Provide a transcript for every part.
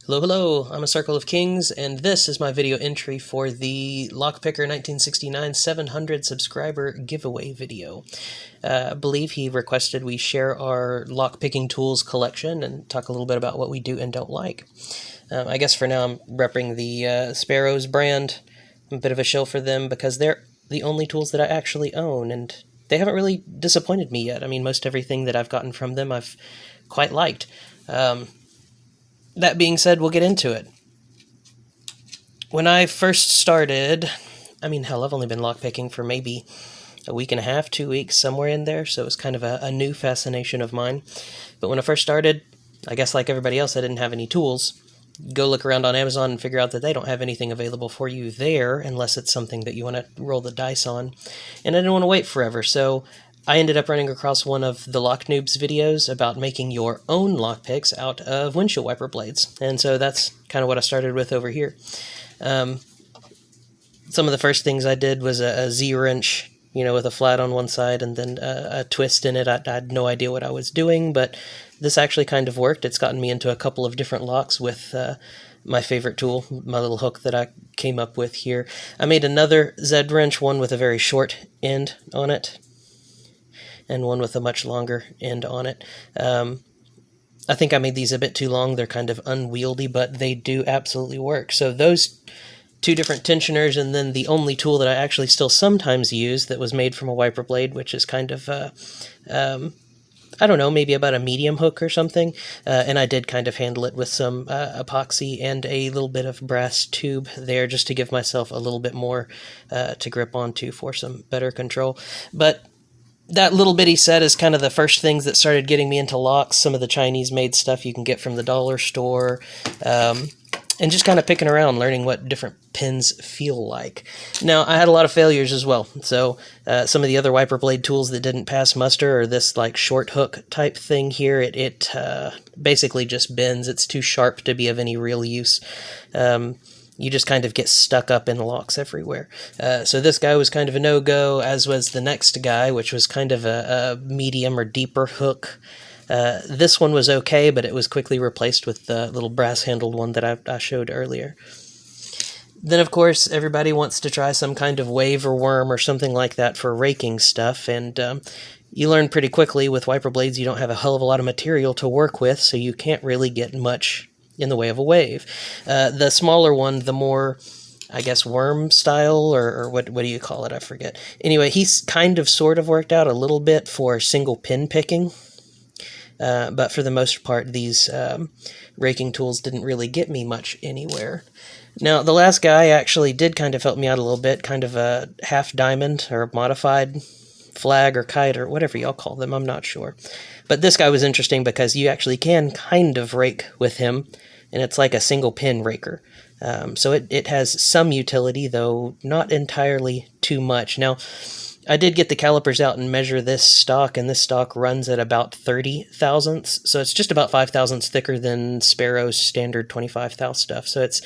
Hello, hello, I'm a Circle of Kings, and this is my video entry for the Lockpicker 1969 700 subscriber giveaway video. I believe he requested we share our lockpicking tools collection and talk a little bit about what we do and don't like. I guess for now I'm repping the Sparrows brand. I'm a bit of a shill for them because they're the only tools that I actually own, and they haven't really disappointed me yet. I mean, most everything that I've gotten from them I've quite liked. That being said, we'll get into it. When I first started, I mean, hell, I've only been lockpicking for maybe a week and a half, 2 weeks, somewhere in there, so it was kind of a new fascination of mine. But when I first started, I guess like everybody else, I didn't have any tools. Go look around on Amazon and figure out that they don't have anything available for you there, unless it's something that you want to roll the dice on. And I didn't want to wait forever, so I ended up running across one of the Lock Noob's videos about making your own lockpicks out of windshield wiper blades. And so that's kind of what I started with over here. Some of the first things I did was a Z-wrench, with a flat on one side and then a twist in it. I had no idea what I was doing, but this actually kind of worked. It's gotten me into a couple of different locks with my favorite tool, my little hook that I came up with here. I made another Z-wrench, one with a very short end on it, and one with a much longer end on it. I think I made these a bit too long. They're kind of unwieldy, but they do absolutely work. So those two different tensioners, and then the only tool that I actually still sometimes use that was made from a wiper blade, which is kind of, I don't know, maybe about a medium hook or something. And I did kind of handle it with some epoxy and a little bit of brass tube there just to give myself a little bit more to grip onto for some better control. But that little bitty set is kind of the first things that started getting me into locks. Some of the Chinese-made stuff you can get from the dollar store, and just kind of picking around, learning what different pins feel like. Now, I had a lot of failures as well. So some of the other wiper blade tools that didn't pass muster are this like short hook type thing here. It basically just bends. It's too sharp to be of any real use. You just kind of get stuck up in locks everywhere. So this guy was kind of a no-go, as was the next guy, which was kind of a medium or deeper hook. This one was okay, but it was quickly replaced with the little brass-handled one that I showed earlier. Then, of course, everybody wants to try some kind of wave or worm or something like that for raking stuff, and you learn pretty quickly with wiper blades you don't have a hell of a lot of material to work with, so you can't really get much in the way of a wave. The smaller one, the more, I guess, worm style, or what do you call it? I forget. Anyway, he's kind of sort of worked out a little bit for single pin picking, but for the most part, these raking tools didn't really get me much anywhere. Now, the last guy actually did kind of help me out a little bit, kind of a half diamond or modified flag or kite or whatever y'all call them, I'm not sure. But this guy was interesting because you actually can kind of rake with him, and it's like a single pin raker. So it has some utility, though not entirely too much. Now, I did get the calipers out and measure this stock, and this stock runs at about 30 thousandths, so it's just about 5 thousandths thicker than Sparrow's standard 25 thou stuff, so it's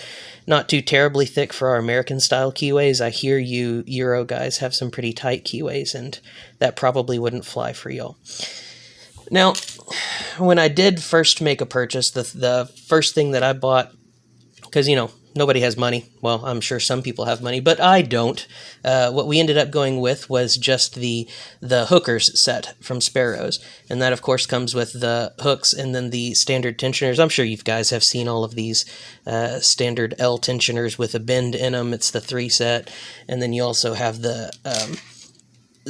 not too terribly thick for our American-style keyways. I hear you Euro guys have some pretty tight keyways, and that probably wouldn't fly for y'all. Now, when I did first make a purchase, the first thing that I bought, because, nobody has money. Well, I'm sure some people have money, but I don't. What we ended up going with was just the hookers set from Sparrows. And that, of course, comes with the hooks and then the standard tensioners. I'm sure you guys have seen all of these standard L tensioners with a bend in them. It's the 3 set. And then you also have the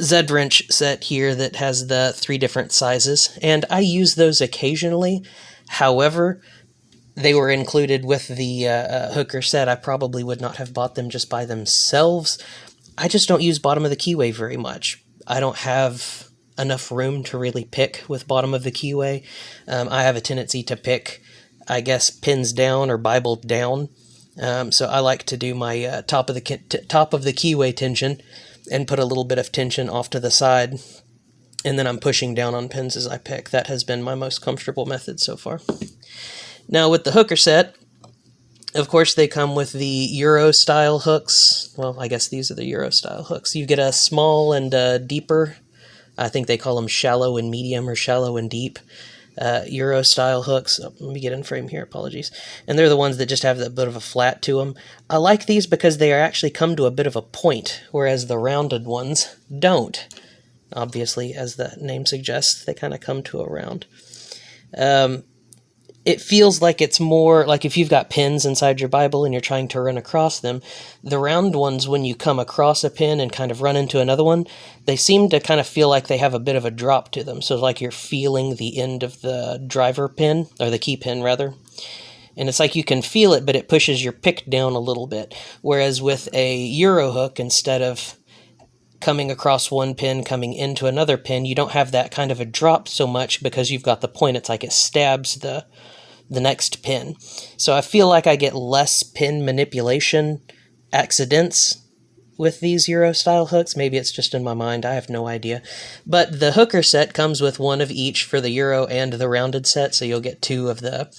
Z-wrench set here that has the 3 different sizes. And I use those occasionally. However, they were included with the hooker set. I probably would not have bought them just by themselves. I just don't use bottom of the keyway very much. I don't have enough room to really pick with bottom of the keyway. I have a tendency to pick, I guess, pins down or Bible down. So I like to do my top of the keyway tension and put a little bit of tension off to the side. And then I'm pushing down on pins as I pick. That has been my most comfortable method so far. Now, with the hooker set, of course, they come with the Euro-style hooks. Well, I guess these are the Euro-style hooks. You get a small and deeper. I think they call them shallow and medium or shallow and deep. Euro style hooks. Oh, let me get in frame here, apologies. And they're the ones that just have that bit of a flat to them. I like these because they are actually come to a bit of a point, whereas the rounded ones don't. Obviously, as the name suggests, they kind of come to a round. It feels like it's more like if you've got pins inside your Bible and you're trying to run across them, the round ones, when you come across a pin and kind of run into another one, they seem to kind of feel like they have a bit of a drop to them. So like you're feeling the end of the driver pin, or the key pin rather. And it's like you can feel it, but it pushes your pick down a little bit. Whereas with a Euro hook, instead of coming across one pin, coming into another pin, you don't have that kind of a drop so much because you've got the point. It's like it stabs the next pin. So I feel like I get less pin manipulation accidents with these Euro style hooks. Maybe it's just in my mind, I have no idea. But the hooker set comes with one of each for the Euro and the rounded set, so you'll get two of the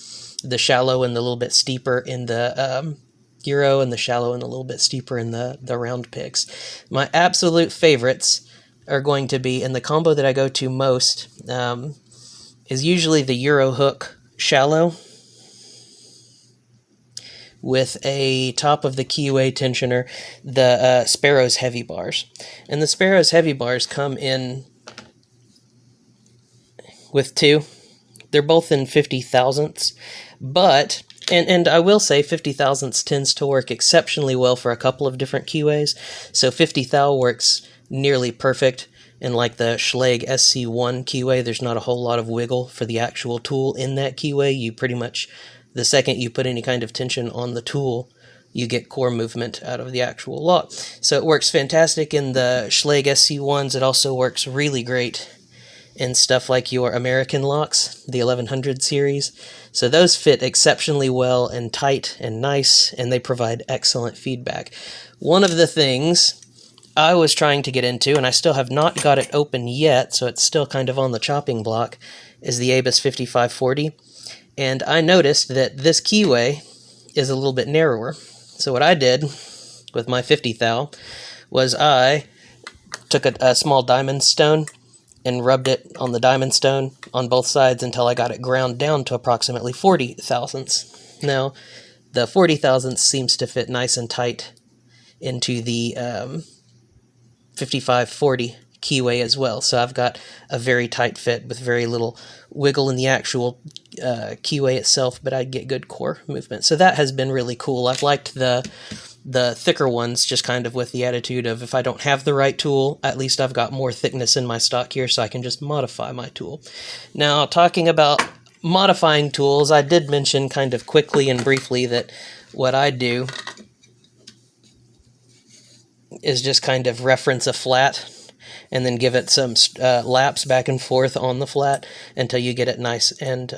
shallow and the little bit steeper in the Euro, and the shallow and a little bit steeper in the round picks. My absolute favorites are going to be, and the combo that I go to most is usually the Euro hook shallow with a top of the Keyway tensioner, the Sparrows heavy bars. And the Sparrows heavy bars come in with two. They're both in 50 thousandths, but and I will say 50 thousandths tends to work exceptionally well for a couple of different keyways. So 50 thou works nearly perfect. In like the Schlage SC1 keyway, there's not a whole lot of wiggle for the actual tool in that keyway. You pretty much, the second you put any kind of tension on the tool, you get core movement out of the actual lock. So it works fantastic in the Schlage SC1s. It also works really great in stuff like your American locks, the 1100 series. So those fit exceptionally well and tight and nice, and they provide excellent feedback. One of the things I was trying to get into, and I still have not got it open yet, so it's still kind of on the chopping block, is the Abus 5540. And I noticed that this keyway is a little bit narrower. So what I did with my 50 thou was I took a small diamond stone and rubbed it on the diamond stone on both sides until I got it ground down to approximately 40 thousandths. Now, the 40 thousandths seems to fit nice and tight into the 5540 keyway as well. So I've got a very tight fit with very little wiggle in the actual keyway itself, but I get good core movement. So that has been really cool. I've liked the thicker ones just kind of with the attitude of if I don't have the right tool, at least I've got more thickness in my stock here so I can just modify my tool. Now, talking about modifying tools, I did mention kind of quickly and briefly that what I do is just kind of reference a flat and then give it some laps back and forth on the flat until you get it nice and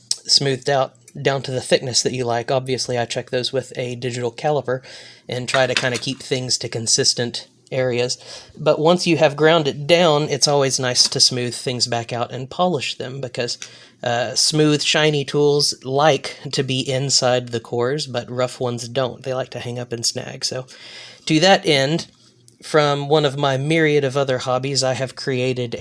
smoothed out down to the thickness that you like. Obviously, I check those with a digital caliper and try to kind of keep things to consistent areas. But once you have ground it down, it's always nice to smooth things back out and polish them because smooth, shiny tools like to be inside the cores, but rough ones don't. They like to hang up and snag. So to that end, from one of my myriad of other hobbies, I have created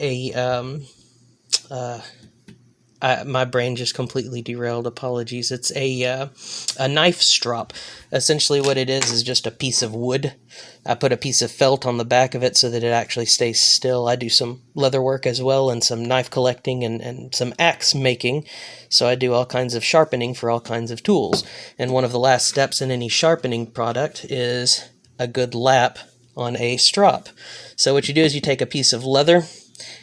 my brain just completely derailed. Apologies. It's a knife strop. Essentially what it is just a piece of wood. I put a piece of felt on the back of it so that it actually stays still. I do some leather work as well and some knife collecting and some axe making. So I do all kinds of sharpening for all kinds of tools. And one of the last steps in any sharpening product is a good lap on a strop. So what you do is you take a piece of leather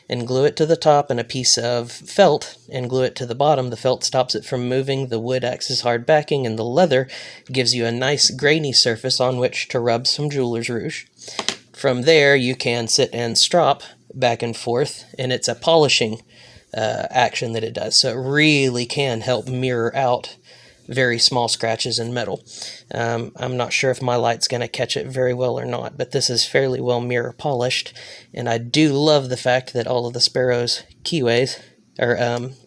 and glue it to the top and a piece of felt and glue it to the bottom. The felt stops it from moving, the wood acts as hard backing, and the leather gives you a nice grainy surface on which to rub some jeweler's rouge. From there, you can sit and strop back and forth, and it's a polishing action that it does. So it really can help mirror out very small scratches in metal. I'm not sure if my light's going to catch it very well or not, but this is fairly well mirror polished, and I do love the fact that all of the Sparrows keyways, or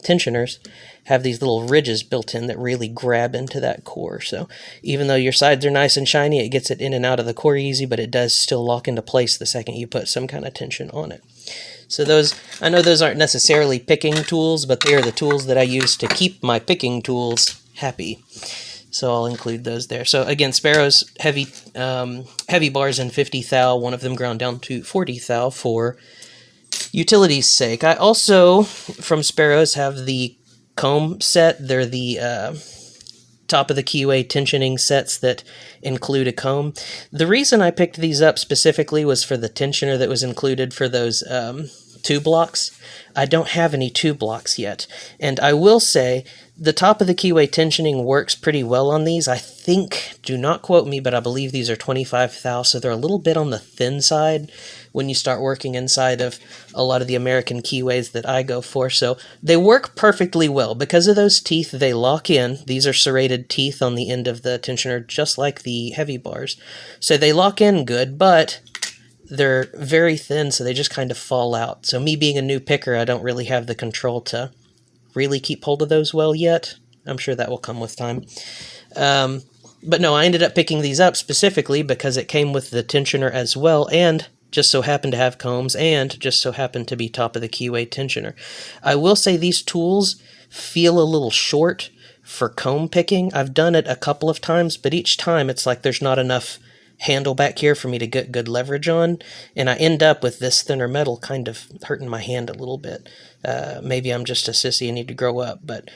tensioners, have these little ridges built in that really grab into that core. So even though your sides are nice and shiny, it gets it in and out of the core easy, but it does still lock into place the second you put some kind of tension on it. So those, I know those aren't necessarily picking tools, but they are the tools that I use to keep my picking tools happy. So I'll include those there. So again, Sparrow's heavy bars in 50 thou, one of them ground down to 40 thou for utility's sake. I also, from Sparrow's, have the comb set. They're the top of the keyway tensioning sets that include a comb. The reason I picked these up specifically was for the tensioner that was included for those tube blocks. I don't have any tube blocks yet, and I will say the top of the keyway tensioning works pretty well on these. I think, do not quote me, but I believe these are 25 thou, so they're a little bit on the thin side when you start working inside of a lot of the American keyways that I go for. So they work perfectly well. Because of those teeth, they lock in. These are serrated teeth on the end of the tensioner, just like the heavy bars. So they lock in good, but they're very thin, so they just kind of fall out. So me being a new picker, I don't really have the control to really keep hold of those well yet. I'm sure that will come with time. But no, I ended up picking these up specifically because it came with the tensioner as well, and just so happened to have combs, and just so happened to be top of the keyway tensioner. I will say these tools feel a little short for comb picking. I've done it a couple of times, but each time it's like there's not enough handle back here for me to get good leverage on, and I end up with this thinner metal kind of hurting my hand a little bit. Maybe I'm just a sissy and need to grow up, but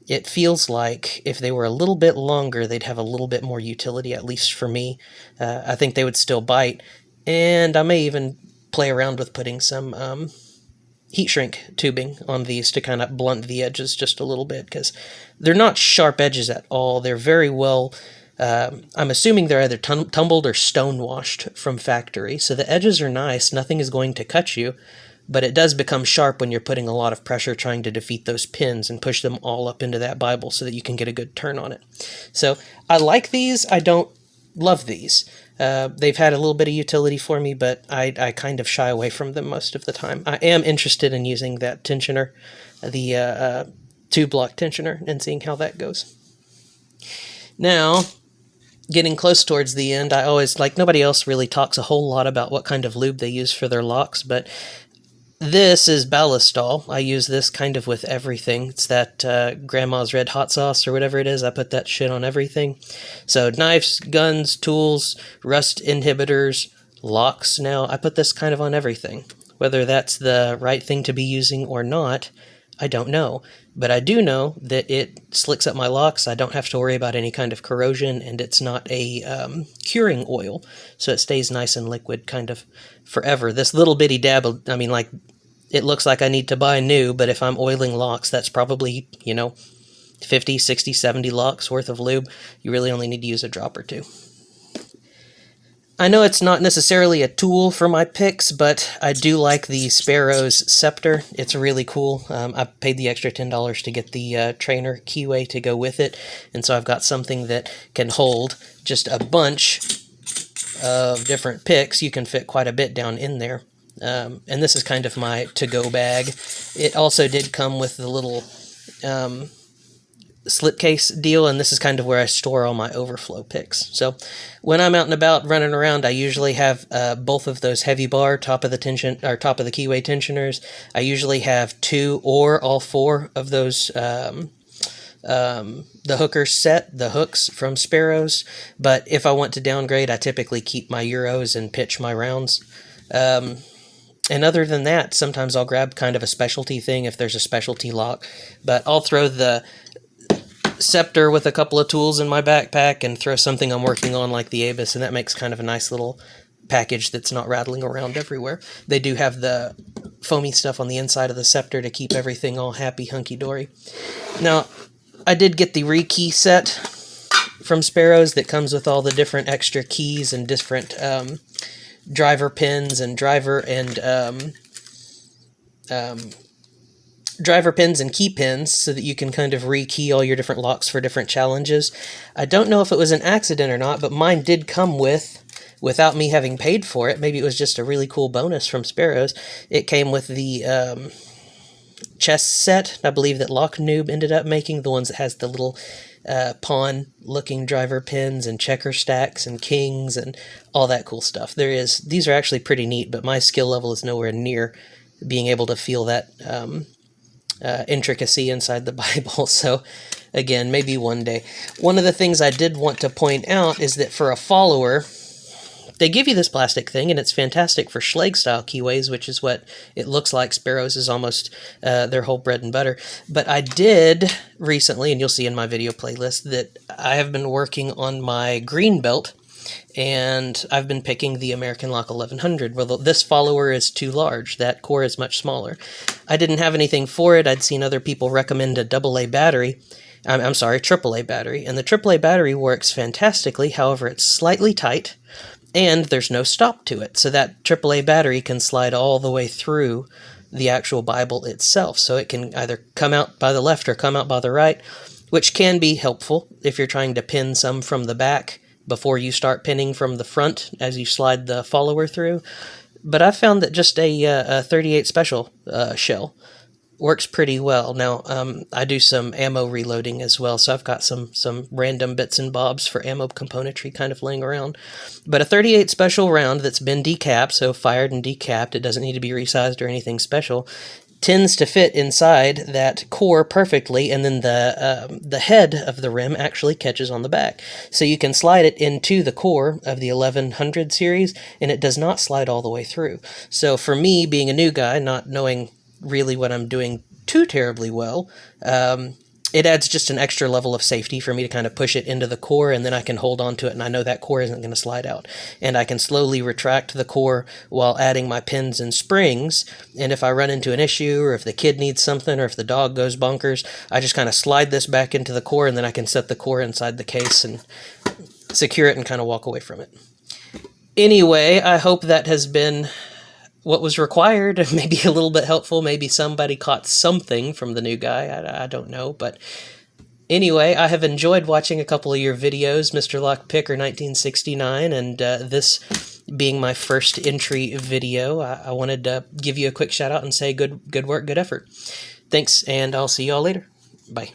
it feels like if they were a little bit longer, they'd have a little bit more utility, at least for me. I think they would still bite, and I may even play around with putting some heat shrink tubing on these to kind of blunt the edges just a little bit, because they're not sharp edges at all. They're very well, I'm assuming they're either tumbled or stone washed from factory, so the edges are nice, nothing is going to cut you, but it does become sharp when you're putting a lot of pressure trying to defeat those pins and push them all up into that Bible so that you can get a good turn on it. So I like these, I don't love these. They've had a little bit of utility for me, but I kind of shy away from them most of the time. I am interested in using that tensioner, the tube block tensioner, and seeing how that goes. Now, getting close towards the end, I always, like, nobody else really talks a whole lot about what kind of lube they use for their locks, but this is Ballistol. I use this kind of with everything. It's that Grandma's Red Hot Sauce or whatever it is. I put that shit on everything. So knives, guns, tools, rust inhibitors, locks. Now, I put this kind of on everything. Whether that's the right thing to be using or not, I don't know. But I do know that it slicks up my locks. I don't have to worry about any kind of corrosion, and it's not a curing oil. So it stays nice and liquid kind of forever. This little bitty dab, I mean, like, it looks like I need to buy new, but if I'm oiling locks, that's probably, 50, 60, 70 locks worth of lube. You really only need to use a drop or two. I know it's not necessarily a tool for my picks, but I do like the Sparrow's Scepter. It's really cool. I paid the extra $10 to get the trainer keyway to go with it, and so I've got something that can hold just a bunch of different picks. You can fit quite a bit down in there. And this is kind of my to-go bag. It also did come with the little slipcase deal, and this is kind of where I store all my overflow picks. So when I'm out and about running around, I usually have both of those heavy bar top of the keyway tensioners. I usually have 2 or all 4 of those the hooker set, the hooks from Sparrow's. But if I want to downgrade, I typically keep my Euros and pitch my rounds. And other than that, sometimes I'll grab kind of a specialty thing if there's a specialty lock. But I'll throw the Scepter with a couple of tools in my backpack and throw something I'm working on like the Abus, and that makes kind of a nice little package that's not rattling around everywhere. They do have the foamy stuff on the inside of the Scepter to keep everything all happy, hunky-dory. Now, I did get the rekey set from Sparrow's that comes with all the different extra keys and different driver pins and driver pins and key pins so that you can kind of rekey all your different locks for different challenges. I don't know if it was an accident or not, but mine did come without me having paid for it. Maybe it was just a really cool bonus from Sparrow's. It came with the chess set, I believe, that Lock Noob ended up making, the ones that has the little pawn-looking driver pins and checker stacks and kings and all that cool stuff. These are actually pretty neat, but my skill level is nowhere near being able to feel that intricacy inside the Bible. So again, maybe one day. One of the things I did want to point out is that for a follower, they give you this plastic thing, and it's fantastic for Schlage-style keyways, which is what it looks like. Sparrows is almost their whole bread and butter. But I did recently, and you'll see in my video playlist, that I have been working on my green belt, and I've been picking the American Lock 1100. Well, this follower is too large. That core is much smaller. I didn't have anything for it. I'd seen other people recommend a AA battery. I'm sorry, AAA battery. And the AAA battery works fantastically. However, it's slightly tight, and there's no stop to it. So that AAA battery can slide all the way through the actual Bible itself. So it can either come out by the left or come out by the right, which can be helpful if you're trying to pin some from the back before you start pinning from the front as you slide the follower through. But I found that just a 38 special shell works pretty well. Now, I do some ammo reloading as well, so I've got some random bits and bobs for ammo componentry kind of laying around. But a 38 special round that's been decapped, so fired and decapped, it doesn't need to be resized or anything special, tends to fit inside that core perfectly, and then the head of the rim actually catches on the back. So you can slide it into the core of the 1100 series, and it does not slide all the way through. So for me, being a new guy, not knowing really what I'm doing too terribly well, it adds just an extra level of safety for me to kind of push it into the core, and then I can hold on to it, and I know that core isn't going to slide out. And I can slowly retract the core while adding my pins and springs, and if I run into an issue, or if the kid needs something, or if the dog goes bonkers, I just kind of slide this back into the core, and then I can set the core inside the case and secure it and kind of walk away from it. Anyway, I hope that has been what was required, maybe a little bit helpful. Maybe somebody caught something from the new guy. I don't know. But anyway, I have enjoyed watching a couple of your videos, Mr. Lockpicker 1969, and this being my first entry video, I wanted to give you a quick shout out and say good work, good effort. Thanks, and I'll see you all later. Bye.